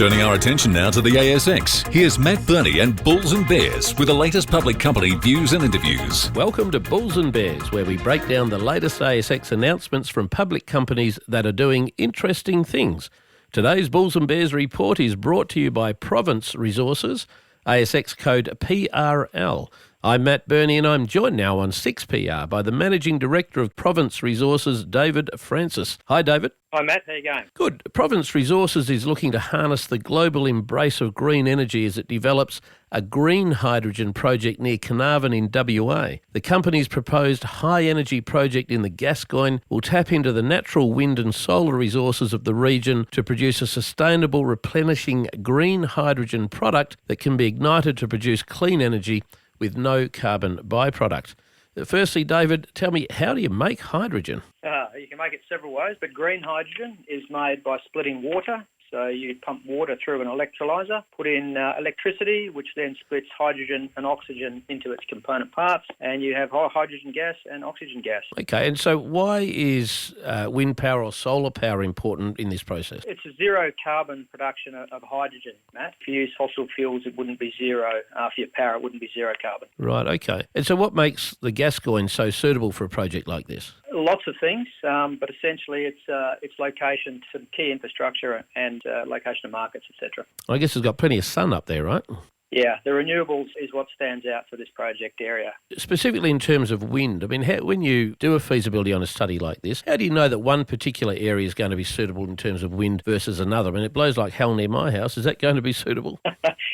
Turning our attention now to the ASX, here's Matt Birney and Bulls and Bears with the latest public company views and interviews. Welcome to Bulls and Bears, where we break down the latest ASX announcements from public companies that are doing interesting things. Today's Bulls and Bears report is brought to you by Province Resources, ASX code PRL. I'm Matt Birney and I'm joined now on 6PR by the Managing Director of Province Resources, David Francis. Hi, David. Hi, Matt. How you going? Good. Province Resources is looking to harness the global embrace of green energy as it develops a green hydrogen project near Carnarvon in WA. The company's proposed high-energy project in the Gascoyne will tap into the natural wind and solar resources of the region to produce a sustainable, replenishing green hydrogen product that can be ignited to produce clean energy with no carbon byproduct. Firstly, David, tell me, how do you make hydrogen? You can make it several ways, but green hydrogen is made by splitting water. So you pump water through an electrolyser, put in electricity, which then splits hydrogen and oxygen into its component parts, and you have hydrogen gas and oxygen gas. Okay, and so why is wind power or solar power important in this process? It's a zero carbon production of hydrogen, Matt. If you use fossil fuels, it wouldn't be zero. For your power, it wouldn't be zero carbon. Right, okay. And so what makes the Gascoyne so suitable for a project like this? Lots of things, but essentially it's location to key infrastructure and location of markets, etc. I guess it's got plenty of sun up there, right? Yeah, the renewables is what stands out for this project area. Specifically in terms of wind, I mean, when you do a feasibility on a study like this, how do you know that one particular area is going to be suitable in terms of wind versus another? I mean, it blows like hell near my house. Is that going to be suitable?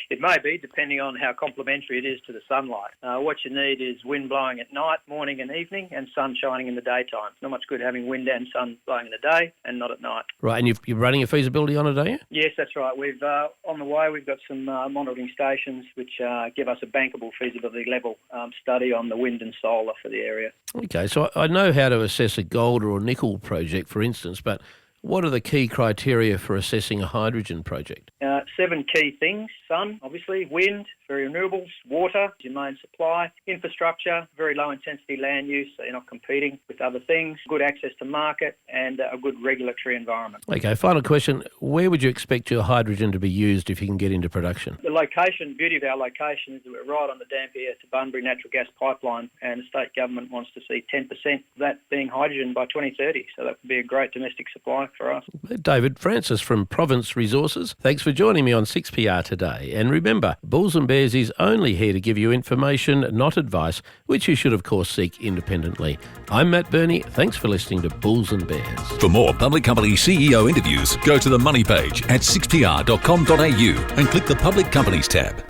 It may be, depending on how complementary it is to the sunlight. What you need is wind blowing at night, morning and evening, and sun shining in the daytime. Not much good having wind and sun blowing in the day and not at night. Right, and you're running a feasibility on it, are you? Yes, that's right. We've on the way, we've got some monitoring stations which give us a bankable feasibility level study on the wind and solar for the area. Okay, so I know how to assess a gold or a nickel project, for instance, but what are the key criteria for assessing a hydrogen project? 7 key things: sun, obviously, wind, very renewables, water, your main supply, infrastructure, very low intensity land use, so you're not competing with other things, good access to market, and a good regulatory environment. Okay, final question. Where would you expect your hydrogen to be used if you can get into production? The beauty of our location is that we're right on the Dampier-Bunbury natural gas pipeline, and the state government wants to see 10% of that being hydrogen by 2030, so that would be a great domestic supply for us. David Francis from Province Resources, thanks for joining me on 6PR today. And remember, Bulls and Bears is only here to give you information, not advice, which you should of course seek independently. I'm Matt Birney. Thanks for listening to Bulls and Bears. For more public company CEO interviews, go to the Money page at 6pr.com.au and click the Public Companies tab.